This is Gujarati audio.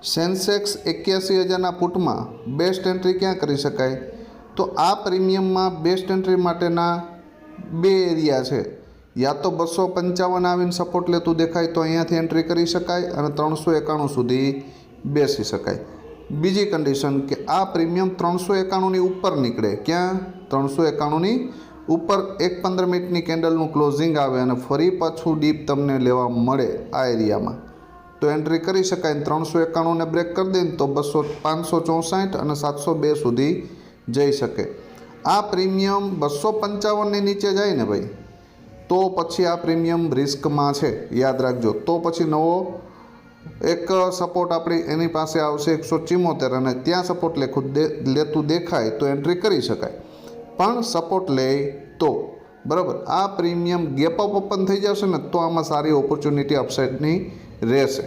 સેન્સેક્સ 81,000ના પુટમાં બેસ્ટ એન્ટ્રી ક્યાં કરી શકાય? તો આ પ્રીમિયમમાં બેસ્ટ એન્ટ્રી માટેના બે એરિયા છે. યા તો 255 આવીને સપોર્ટ લેતું દેખાય તો અહીંયાથી એન્ટ્રી કરી શકાય અને 391 સુધી બેસી શકાય. બીજી કન્ડિશન કે આ પ્રીમિયમ 391ની ઉપર નીકળે. ક્યાં? 391ની ઉપર એક 15 મિનિટની કેન્ડલનું ક્લોઝિંગ આવે અને ફરી પાછું ડીપ તમને લેવા મળે આ એરિયામાં તો એન્ટ્રી કરી શકાય. 391ને બ્રેક કરી દઈને તો 564 અને 702 સુધી જઈ શકે. આ પ્રીમિયમ 255ની નીચે જાય ને ભાઈ તો પછી આ પ્રીમિયમ રિસ્કમાં છે, યાદ રાખજો. તો પછી નવો એક સપોર્ટ આપણી એની પાસે આવશે 174 અને ત્યાં સપોર્ટ લેતું દેખાય તો એન્ટ્રી કરી શકાય. પણ સપોર્ટ લે તો બરાબર. આ પ્રીમિયમ ગેપ અપ ઓપન થઈ જશે ને તો આમાં સારી ઓપોર્ચ્યુનિટી અપસાઇડની રહેશે.